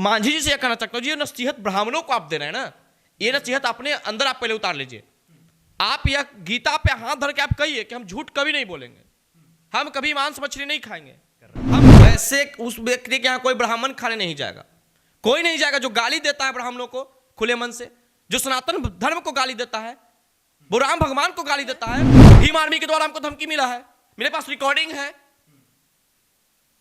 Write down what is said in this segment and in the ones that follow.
मांझी जी से यह कहना चाहता हूं, ये नसीहत ब्राह्मणों को आप दे रहे हैं ना, ये नसीहत अपने अंदर आप पहले उतार लीजिए। आप यह गीता पे हाथ धर के आप कहिए कि हम झूठ कभी नहीं बोलेंगे, हम कभी मांस मछली नहीं खाएंगे। हम वैसे उस व्यक्ति के यहाँ कोई ब्राह्मण खाने नहीं जाएगा, कोई नहीं जाएगा जो गाली देता है ब्राह्मणों को खुले मन से, जो सनातन धर्म को गाली देता है, वो राम भगवान को गाली देता है। भीम आर्मी के द्वारा हमको धमकी मिला है, मेरे पास रिकॉर्डिंग है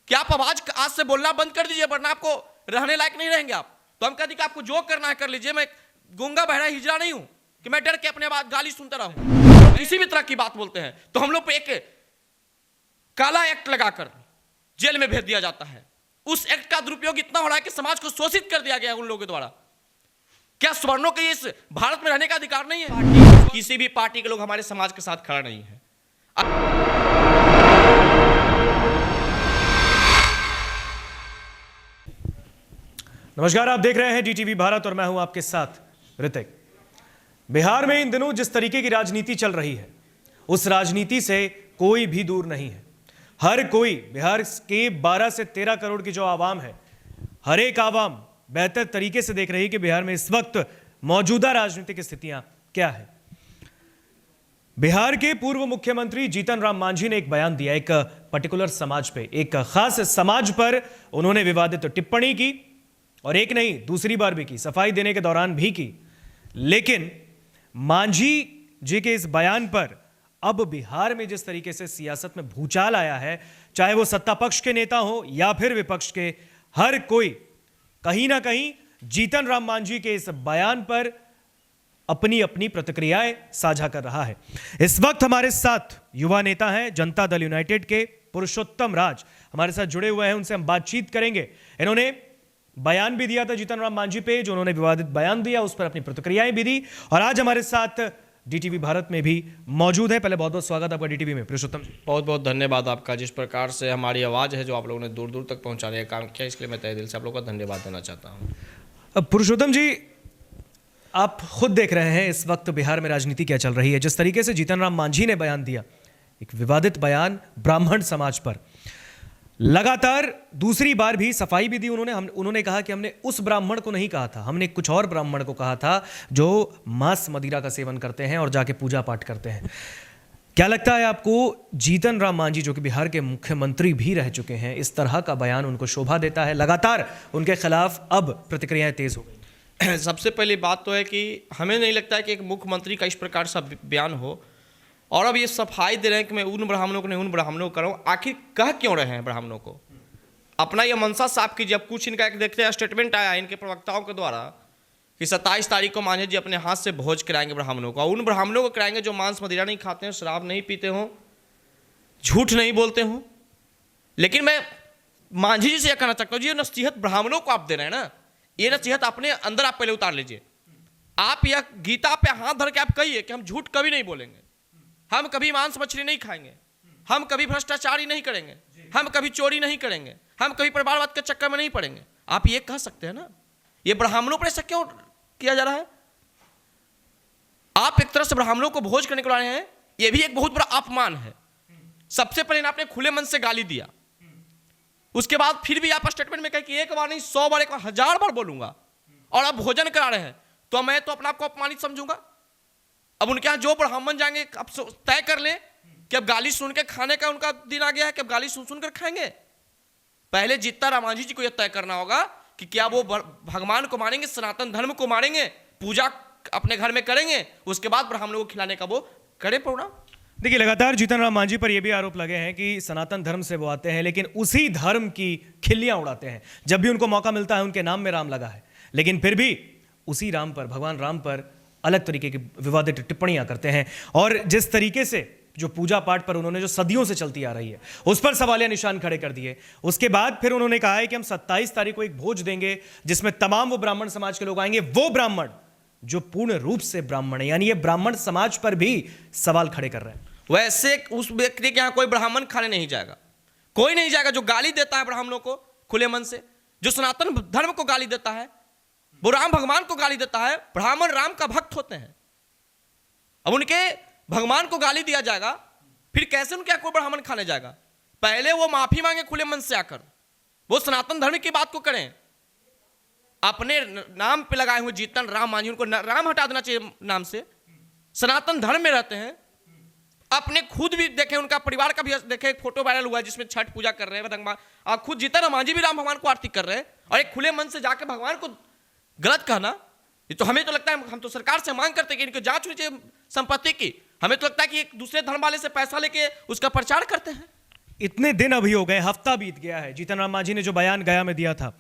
कि आप आवाज आज से बोलना बंद कर दीजिए वरना आपको रहने लायक नहीं रहेंगे आप। तो हम कहते कि आपको जो करना है कर लीजिए, मैं गूंगा बहरा हिजड़ा नहीं हूं कि मैं डर के अपने बात गाली सुनता रहूं। किसी भी तरह की बात बोलते हैं तो हम लोग पे एक काला एक्ट लगाकर जेल में भेज दिया जाता है। उस एक्ट का दुरुपयोग इतना हो रहा है कि समाज को शोषित कर दिया गया है उन लोगों के द्वारा। क्या सवर्णों के इस भारत में रहने का अधिकार नहीं है? किसी भी पार्टी के लोग हमारे समाज के साथ खड़ा नहीं है। नमस्कार, आप देख रहे हैं डीटीवी भारत और मैं हूं आपके साथ ऋतिक। बिहार में इन दिनों जिस तरीके की राजनीति चल रही है उस राजनीति से कोई भी दूर नहीं है। हर कोई बिहार के 12 से 13 करोड़ की जो आवाम है, हर एक आवाम बेहतर तरीके से देख रही है कि बिहार में इस वक्त मौजूदा राजनीतिक स्थितियां क्या है। बिहार के पूर्व मुख्यमंत्री जीतन राम मांझी ने एक बयान दिया, एक पर्टिकुलर समाज पे, एक खास समाज पर उन्होंने विवादित टिप्पणी की और एक नहीं दूसरी बार भी की, सफाई देने के दौरान भी की। लेकिन मांझी जी के इस बयान पर अब बिहार में जिस तरीके से सियासत में भूचाल आया है, चाहे वो सत्ता पक्ष के नेता हो या फिर विपक्ष के, हर कोई कहीं ना कहीं जीतन राम मांझी के इस बयान पर अपनी अपनी प्रतिक्रियाएं साझा कर रहा है। इस वक्त हमारे साथ युवा नेता हैं जनता दल यूनाइटेड के पुरुषोत्तम राज हमारे साथ जुड़े हुए हैं, उनसे हम बातचीत करेंगे। इन्होंने बयान भी दिया था जीतन राम मांझी पे, जो उन्होंने विवादित बयान दिया उस पर अपनी प्रतिक्रियाएं भी दी और आज हमारे साथ डीटीवी भारत में भी मौजूद है। पहले बहुत बहुत स्वागत आपका डीटीवी में पुरुषोत्तम जी। बहुत बहुत धन्यवाद आपका, जिस प्रकार से हमारी आवाज़ है जो आप लोगों ने दूर दूर तक पहुंचाने का काम किया, इसके लिए मैं तहे दिल से आप लोगों का धन्यवाद देना चाहता हूँ। अब पुरुषोत्तम जी, आप खुद देख रहे हैं इस वक्त बिहार में राजनीति क्या चल रही है। जिस तरीके से जीतन राम मांझी ने बयान दिया, एक विवादित बयान ब्राह्मण समाज पर, लगातार दूसरी बार भी सफाई भी दी उन्होंने कहा कि हमने उस ब्राह्मण को नहीं कहा था, हमने कुछ और ब्राह्मण को कहा था जो मांस मदिरा का सेवन करते हैं और जाके पूजा पाठ करते हैं। क्या लगता है आपको, जीतन राम मांझी जो कि बिहार के मुख्यमंत्री भी रह चुके हैं, इस तरह का बयान उनको शोभा देता है? लगातार उनके खिलाफ अब प्रतिक्रियाएं तेज हो गई। सबसे पहली बात तो है कि हमें नहीं लगता है कि एक मुख्यमंत्री का इस प्रकार का बयान हो और अब ये सफाई दे रहे हैं कि मैं उन ब्राह्मणों को नहीं उन ब्राह्मणों को कराऊं। आखिर कह क्यों रहे हैं ब्राह्मणों को? अपना ये मनसा साफ कीजिए। अब कुछ इनका एक देखते हैं स्टेटमेंट आया इनके प्रवक्ताओं के द्वारा कि 27 तारीख को मांझी जी अपने हाथ से भोज कराएंगे ब्राह्मणों को, और उन ब्राह्मणों को कराएंगे जो मांस मदिरा नहीं खाते हैं, शराब नहीं पीते हों, झूठ नहीं बोलते हों। लेकिन मैं मांझी जी से यह कहना चाहता हूँ, ये नसीहत ब्राह्मणों को आप दे रहे हैं ना, ये नसीहत अपने अंदर आप पहले उतार लीजिए। आप यह गीता पे हाथ धर के आप कहिए कि हम झूठ कभी नहीं बोलेंगे, हम कभी मांस मछली नहीं खाएंगे, हम कभी भ्रष्टाचार ही नहीं करेंगे, हम कभी चोरी नहीं करेंगे, हम कभी परिवारवाद के चक्कर में नहीं पड़ेंगे। आप ये कह सकते हैं ना। ये ब्राह्मणों पर ऐसा क्यों किया जा रहा है? आप एक तरह से ब्राह्मणों को भोज करने को ला रहे हैं, यह भी एक बहुत बड़ा अपमान है। सबसे पहले आपने खुले मन से गाली दिया, उसके बाद फिर भी आप स्टेटमेंट में कहे कि एक बार नहीं 100 बार, एक बार 1000 बार बोलूंगा, और आप भोजन करा रहे हैं, तो मैं तो अपने आप को अपमानित समझूंगा। अब उनके यहाँ जो ब्राह्मण जाएंगे अब तय कर ले कि अब गाली सुन के खाने का उनका दिन आ गया है कि अब गाली सुन सुनकर खाएंगे। पहले जीतन राम मांझी जी को यह तय करना होगा कि क्या वो भगवान को मानेंगे, सनातन धर्म को मानेंगे, पूजा अपने घर में करेंगे, उसके बाद ब्राह्मणों को खिलाने का वो करे प्रोग्राम। देखिए, लगातार जीतन राम मांझी पर यह भी आरोप लगे हैं कि सनातन धर्म से वो आते हैं लेकिन उसी धर्म की खिल्लियां उड़ाते हैं। जब भी उनको मौका मिलता है उनके नाम में राम लगा है, लेकिन फिर भी उसी राम पर, भगवान राम पर अलग तरीके की विवादित टिप्पणियां करते हैं। और जिस तरीके से जो पूजा पाठ पर उन्होंने जो सदियों से चलती आ रही है उस पर सवालिया निशान खड़े कर दिए। उसके बाद फिर उन्होंने कहा है कि हम 27 तारीख को एक भोज देंगे जिसमें तमाम वो ब्राह्मण समाज के लोग आएंगे, वो ब्राह्मण जो पूर्ण रूप से ब्राह्मण है, यानी ये ब्राह्मण समाज पर भी सवाल खड़े कर रहे हैं। वैसे उस व्यक्ति के यहाँ कोई ब्राह्मण खाने नहीं जाएगा, कोई नहीं जाएगा जो गाली देता है ब्राह्मणों को खुले मन से, जो सनातन धर्म को गाली देता है, वो राम भगवान को गाली देता है। ब्राह्मण राम का भक्त होते हैं, अब उनके भगवान को गाली दिया जाएगा, फिर कैसे उनके यहाँ कोई ब्राह्मण खाने जाएगा? पहले वो माफी मांगे खुले मन से आकर, वो सनातन धर्म की बात को करें। अपने नाम पे लगाए हुए जीतन राम मांझी, उनको राम हटा देना चाहिए नाम से। सनातन धर्म में रहते हैं, अपने खुद भी देखें, उनका परिवार का भी देखें, एक फोटो वायरल हुआ है जिसमें छठ पूजा कर रहे हैं और खुद जीतन राम मांझी भी राम भगवान को आरती कर रहे हैं, और एक खुले मन से जाकर भगवान को गलत कहना, ये तो हमें तो लगता है, हम तो सरकार से मांग करते हैं कि इनकी जांच होनी चाहिए संपत्ति की। हमें तो लगता है कि एक दूसरे धर्म वाले से पैसा लेके उसका प्रचार करते हैं। इतने दिन अभी हो गए, हफ्ता बीत गया है, जीतन राम मांझी ने जो बयान गया में दिया था,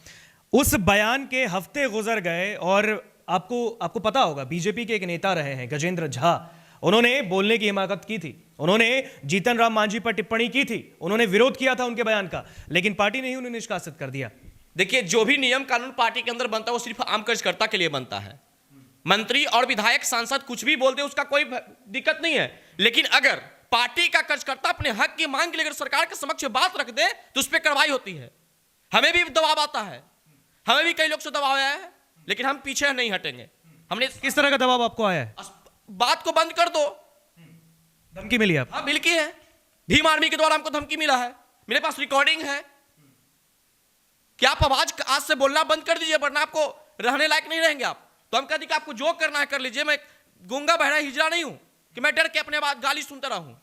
उस बयान के हफ्ते गुजर गए, और आपको पता होगा बीजेपी के एक नेता रहे हैं गजेंद्र झा, उन्होंने बोलने की हिमाकत की थी, उन्होंने जीतन राम मांझी पर टिप्पणी की थी, उन्होंने विरोध किया था उनके बयान का, लेकिन पार्टी ने ही उन्हें निष्कासित कर दिया। देखिए, जो भी नियम कानून पार्टी के अंदर बनता है वो सिर्फ आम कार्यकर्ता के लिए बनता है। मंत्री और विधायक सांसद कुछ भी बोलते हैं, उसका कोई दिक्कत नहीं है, लेकिन अगर पार्टी का कार्यकर्ता अपने हक की मांग के लिए अगर सरकार के समक्ष बात रख दे तो उस पर कार्रवाई होती है। हमें भी दबाव आता है, हमें भी कई लोग से दबाव आया है, लेकिन हम पीछे नहीं हटेंगे। हमने किस तरह का दबाव आपको आया है? बात को बंद कर दो। धमकी मिली आप? हाँ, मिलकी है, भीम आर्मी के द्वारा हमको धमकी मिला है, मेरे पास रिकॉर्डिंग है कि आप आवाज आज से बोलना बंद कर दीजिए वरना आपको रहने लायक नहीं रहेंगे आप। तो हम कहते कि आपको जो करना है कर लीजिए, मैं गूंगा बहरा हिजड़ा नहीं हूं कि मैं डर के अपने बात गाली सुनता रहूं।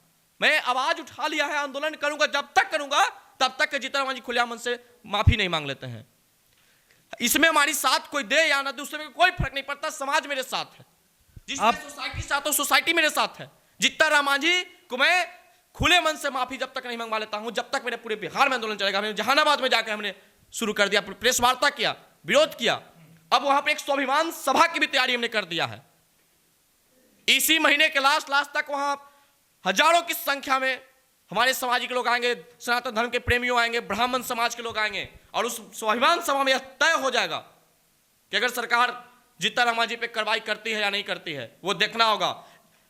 मैं आवाज उठा लिया है, आंदोलन करूंगा, जब तक करूंगा तब तक के जीतन राम मांझी खुलेआम मन से माफी नहीं मांग लेते हैं। इसमें हमारी साथ कोई दे या ना दे उससे कोई फर्क नहीं पड़ता, समाज मेरे साथ है, जिसमें सोसाइटी साथ हो सोसाइटी मेरे साथ है। जीतन राम मांझी को मैं खुले मन से माफी जब तक नहीं मंगवा लेता हूं, जब तक मेरे पूरे बिहार में आंदोलन चलेगा। हमने जहानाबाद में जाकर हमने शुरू कर दिया, प्रेस वार्ता किया, विरोध किया, अब वहां पे एक स्वाभिमान सभा की भी तैयारी हमने कर दिया है। इसी महीने के लास्ट तक वहां हजारों की संख्या में हमारे सामाजिक लोग आएंगे, सनातन धर्म के प्रेमियों आएंगे, ब्राह्मण समाज के लोग आएंगे, और उस स्वाभिमान सभा में यह तय हो जाएगा कि अगर सरकार जीतन राम मांझी पे कार्रवाई करती है या नहीं करती है, वो देखना होगा।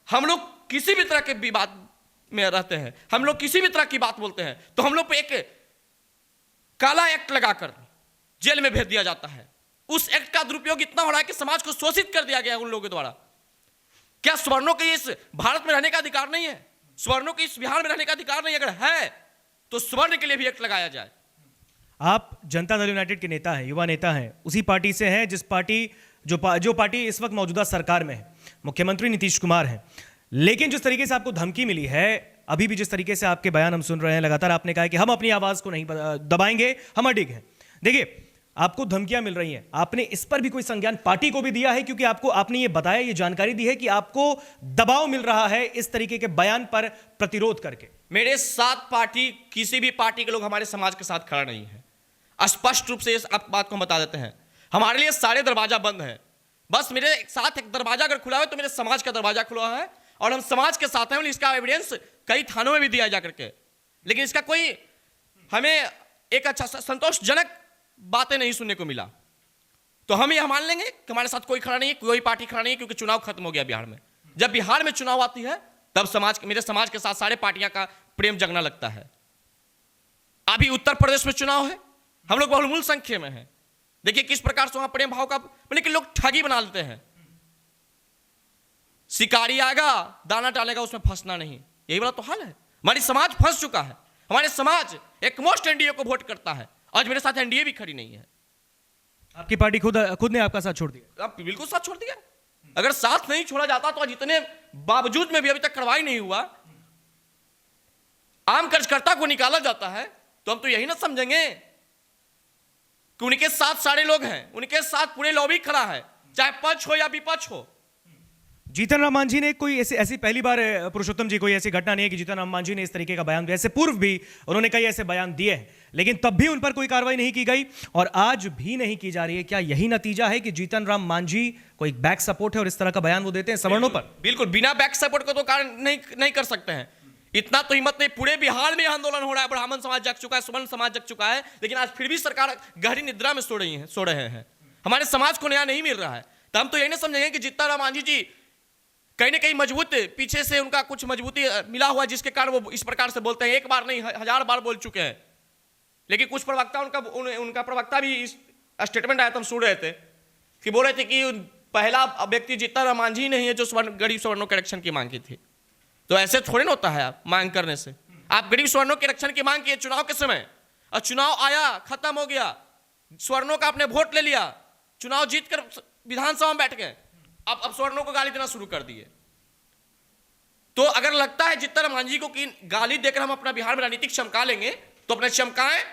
हम लोग किसी भी तरह के विवाद में रहते हैं, हम लोग किसी भी तरह की बात बोलते हैं तो हम लोग पे एक काला एक्ट लगाकर जेल में भेज दिया जाता है। उस एक्ट का दुरुपयोग इतना हो रहा है कि समाज को शोषित कर दिया गया है उन लोगों के द्वारा। क्या सवर्णों के इस भारत में रहने का अधिकार नहीं है? सवर्णों के इस बिहार में रहने का अधिकार नहीं? अगर है तो स्वर्ण के लिए भी एक्ट लगाया जाए। आप जनता दल यूनाइटेड के नेता हैं, युवा नेता हैं, उसी पार्टी से हैं जिस पार्टी जो पार्टी इस वक्त मौजूदा सरकार में है, मुख्यमंत्री नीतीश कुमार हैं। लेकिन जिस तरीके से आपको धमकी मिली है, अभी भी जिस तरीके से आपके बयान हम सुन रहे हैं, लगातार आपने कहा है कि हम अपनी आवाज को नहीं दबाएंगे, हम अडिग हैं। देखिए, आपको धमकियां मिल रही हैं, आपने इस पर भी कोई संज्ञान पार्टी को भी दिया है? क्योंकि आपने ये बताया, ये जानकारी दी है कि आपको दबाव मिल रहा है इस तरीके के बयान पर प्रतिरोध करके। मेरे साथ पार्टी, किसी भी पार्टी के लोग हमारे समाज के साथ खड़ा नहीं है। स्पष्ट रूप से इस बात को हम बता देते हैं, हमारे लिए सारे दरवाजा बंद है। बस मेरे साथ एक दरवाजा अगर खुला है तो मेरे समाज का दरवाजा खुला है, और हम समाज के साथ हैं। इसका एविडेंस कई थानों में भी दिया जा करके, लेकिन इसका कोई हमें एक अच्छा संतोषजनक बातें नहीं सुनने को मिला। तो हम यह मान लेंगे कि हमारे साथ कोई खड़ा नहीं है, कोई पार्टी खड़ा नहीं है, क्योंकि चुनाव खत्म हो गया बिहार में। जब बिहार में चुनाव आती है तब मेरे समाज के साथ सारे पार्टियां का प्रेम जगना लगता है। अभी उत्तर प्रदेश में चुनाव है, हम लोग बहुमूल्य संख्या में हैं। देखिए किस प्रकार से वहां प्रेम भाव का, लेकिन लोग ठगी बना लेते हैं। शिकारी आएगा दाना डालेगा, उसमें फंसना नहीं, यही वाला तो हाल है। हमारी समाज फंस चुका है। हमारे समाज एक मोस्ट एनडीए को वोट करता है, आज मेरे साथ एनडीए भी खड़ी नहीं है। आपकी पार्टी खुद ने आपका साथ छोड़ दिया? आप बिल्कुल साथ छोड़ दिया। अगर साथ नहीं छोड़ा जाता तो आज इतने बावजूद में भी अभी तक कार्रवाई नहीं हुआ, आम कार्यकर्ता को निकाला जाता है, तो हम तो यही ना समझेंगे कि उनके साथ सारे लोग हैं, उनके साथ पूरे लॉबी खड़ा है, चाहे पक्ष हो या विपक्ष हो। जीतन राम मांझी ने कोई ऐसी पहली बार, पुरुषोत्तम जी, कोई ऐसी घटना नहीं है कि जीतन राम मांझी ने इस तरीके का बयान दिया। ऐसे पूर्व भी उन्होंने कई ऐसे बयान दिए हैं, लेकिन तब भी उन पर कोई कार्रवाई नहीं की गई और आज भी नहीं की जा रही है। क्या यही नतीजा है कि जीतन राम मांझी को एक बैक सपोर्ट है और इस तरह का बयान वो देते हैं सवर्णों पर? बिल्कुल, बिना बैक सपोर्ट को तो कारण नहीं कर सकते हैं। इतना तो हिम्मत नहीं, पूरे बिहार में आंदोलन हो रहा है, ब्राह्मण समाज जग चुका है, सवर्ण समाज जग चुका है, लेकिन आज फिर भी सरकार गहरी निद्रा में सो रहे हैं। हमारे समाज को न्याय नहीं मिल रहा है। तो हम तो यही नहीं समझेंगे कि जीतन राम मांझी जी कहीं ना कहीं मजबूत, पीछे से उनका कुछ मजबूती मिला हुआ है, जिसके कारण वो इस प्रकार से बोलते हैं। एक बार नहीं, 1000 बार बोल चुके हैं। लेकिन कुछ प्रवक्ता, उनका प्रवक्ता भी इस स्टेटमेंट आया था, हम सुन रहे थे कि बोल रहे थे कि पहला व्यक्ति जीतन राम मांझी नहीं है जो गरीब सवर्णों के रक्षण की मांग की थी। तो ऐसे थोड़े ना होता है आप मांग करने से। आप गरीब सवर्णों के रक्षण की मांग की चुनाव के समय, और चुनाव आया, खत्म हो गया, सवर्णों का आपने वोट ले लिया, चुनाव जीतकर विधानसभा में बैठ गए, अब सवर्णों को गाली देना शुरू कर दिए। तो अगर लगता है जीतन मांझी को कि गाली देकर हम अपना बिहार में राजनीतिक चमका लेंगे, तो अपने चमकाएं।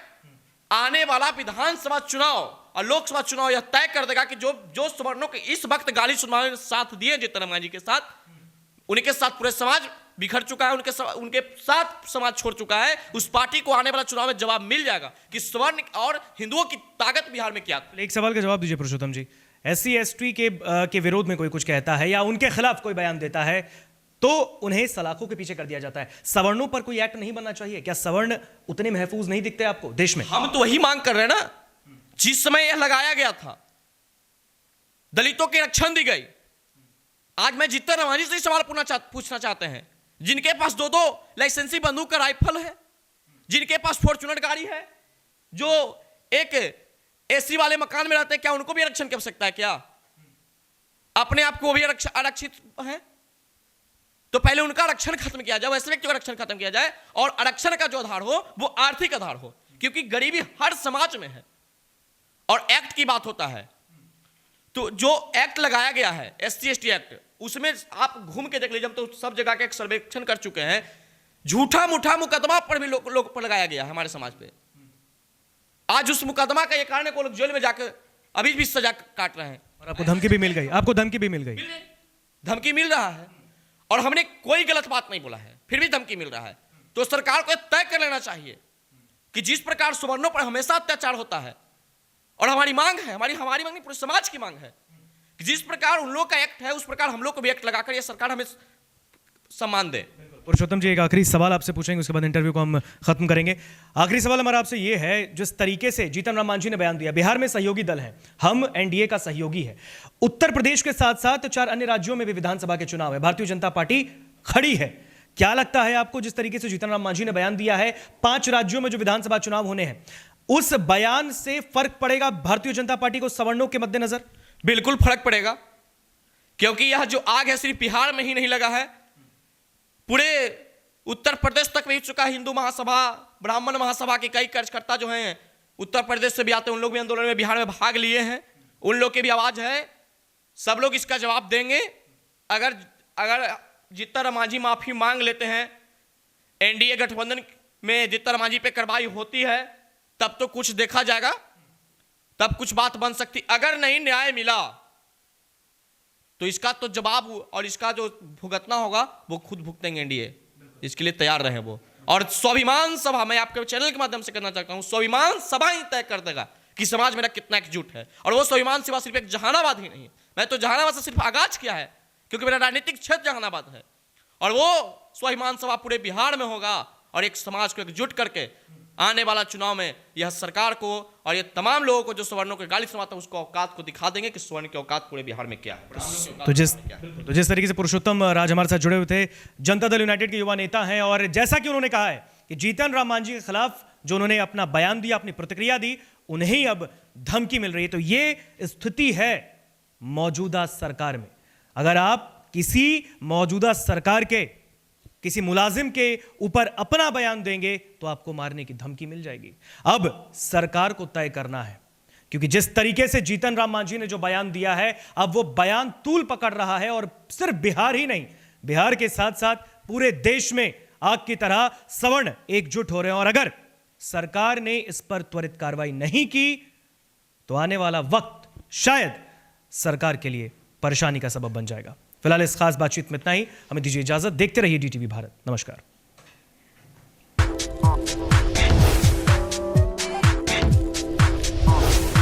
आने वाला विधानसभा चुनाव और लोकसभा चुनाव यह तय कर देगा कि जो सवर्णों के इस वक्त गाली सुनवाने में साथ दिए जीतन मांझी के साथ, उनके साथ पूरे समाज बिखर चुका है, उनके साथ समाज छोड़ चुका है। उस पार्टी को आने वाला चुनाव में जवाब मिल जाएगा कि स्वर्ण और हिंदुओं की ताकत बिहार में क्या। एक सवाल का जवाब दीजिए पुरुषोत्तम जी, SC ST के विरोध में कोई कुछ कहता है या उनके खिलाफ कोई बयान देता है तो उन्हें सलाखों के पीछे कर दिया जाता है। सवर्णों पर कोई एक्ट नहीं बनना चाहिए क्या? सवर्ण उतने महफूज नहीं दिखते आपको देश में? हम तो वही मांग कर रहे हैं ना, जिस समय यह लगाया गया था दलितों की रक्षण दी गई। आज मैं जीतन मांझी से सवाल पूछना चाहते हैं, जिनके पास 2-2 लाइसेंसी बंदूक का राइफल है, जिनके पास फॉर्च्यूनर गाड़ी है, जो एक AC वाले मकान में रहते हैं, क्या उनको भी आरक्षण की आवश्यकता है क्या? अपने आप को भी आरक्षित है, तो पहले उनका आरक्षण खत्म किया जाए, वैसे व्यक्तियों का आरक्षण खत्म किया जाए। और आरक्षण का जो आधार हो वो आर्थिक आधार हो, क्योंकि गरीबी हर समाज में है। और एक्ट की बात होता है, तो जो एक्ट लगाया गया है SC ST एक्ट, उसमें आप घूम के देख लीजिए, हम तो सब जगह का एक सर्वेक्षण कर चुके हैं, झूठा मूठा मुकदमा पर भी लोग पर लगाया गया है हमारे समाज पे। आज उस मुकदमा का ये कारण है कि लोग जेल में जाकर अभी भी सजा काट रहे हैं। और आपको धमकी भी मिल गई, आपको धमकी भी मिल गई? धमकी मिल रहा है और हमने कोई गलत बात नहीं बोला है, फिर भी धमकी मिल रहा है। तो सरकार को तय कर लेना चाहिए कि जिस प्रकार सवर्णों पर हमेशा अत्याचार होता है, और हमारी मांग है, हमारी मांग नहीं पूरे समाज की मांग है कि जिस प्रकार उन लोग का एक्ट है उस प्रकार हम लोग को भी एक्ट लगाकर यह सरकार हमें सम्मान दे। पुरुषोत्तम जी, एक आखिरी सवाल आपसे पूछेंगे, उसके बाद इंटरव्यू को हम खत्म करेंगे। आखिरी सवाल हमारा आपसे ये है, जिस तरीके से जीतन राम मांझी ने बयान दिया, बिहार में सहयोगी दल है, हम NDA का सहयोगी है, उत्तर प्रदेश के साथ साथ 4 अन्य राज्यों में भी विधानसभा के चुनाव है, भारतीय जनता पार्टी खड़ी है। क्या लगता है आपको, जिस तरीके से जीतन राम मांझी ने बयान दिया है, 5 राज्यों में जो विधानसभा चुनाव होने हैं, उस बयान से फर्क पड़ेगा भारतीय जनता पार्टी को सवर्णों के मद्देनजर? बिल्कुल फर्क पड़ेगा, क्योंकि यह जो आग है सिर्फ बिहार में ही नहीं लगा है, पूरे उत्तर प्रदेश तक भी चुका है। हिंदू महासभा, ब्राह्मण महासभा के कई कार्यकर्ता जो हैं उत्तर प्रदेश से भी आते हैं, उन लोग भी आंदोलन में बिहार में भाग लिए हैं, उन लोग की भी आवाज है। सब लोग इसका जवाब देंगे। अगर जीतन राम मांझी माफी मांग लेते हैं, NDA गठबंधन में जीतन राम मांझी पे कार्रवाई होती है, तब तो कुछ देखा जाएगा, तब कुछ बात बन सकती। अगर नहीं न्याय मिला तो इसका तो जवाब और इसका जो भुगतना होगा वो खुद भुगतेंगे NDA, इसके लिए तैयार रहे वो। और स्वाभिमान सभा, मैं आपके चैनल के माध्यम से कहना चाहता हूं, स्वाभिमान सभा ही तय कर देगा कि समाज मेरा कितना एकजुट है। और वो स्वाभिमान सभा सिर्फ एक जहानाबाद ही नहीं, मैं तो जहानाबाद से सिर्फ आगाज किया है, क्योंकि मेरा राजनीतिक क्षेत्र जहानाबाद है। और वो स्वाभिमान सभा पूरे बिहार में होगा और एक समाज को एकजुट करके आने वाला चुनाव में यह सरकार को और ये तमाम लोगों को जो सवर्णों के गाली सुनाता है उसको औकात को दिखा देंगे कि स्वर्ण की औकात पूरे बिहार में क्या है। तो जिस तरीके से पुरुषोत्तम राज हमारे साथ जुड़े हुए थे, जनता दल यूनाइटेड के युवा नेता हैं, और जैसा कि उन्होंने कहा है कि जीतन राम मांझी के खिलाफ जो उन्होंने अपना बयान दिया, अपनी प्रतिक्रिया दी, उन्हें अब धमकी मिल रही है। तो ये स्थिति है मौजूदा सरकार में। अगर आप किसी मौजूदा सरकार के किसी मुलाजिम के ऊपर अपना बयान देंगे तो आपको मारने की धमकी मिल जाएगी। अब सरकार को तय करना है, क्योंकि जिस तरीके से जीतन राम मांझी ने जो बयान दिया है, अब वो बयान तूल पकड़ रहा है। और सिर्फ बिहार ही नहीं, बिहार के साथ साथ पूरे देश में आग की तरह सवर्ण एकजुट हो रहे हैं। और अगर सरकार ने इस पर त्वरित कार्रवाई नहीं की तो आने वाला वक्त शायद सरकार के लिए परेशानी का सबब बन जाएगा। फिलहाल इस खास बातचीत में इतना ही। हमें दीजिए इजाजत। देखते रहिए DTV भारत। नमस्कार।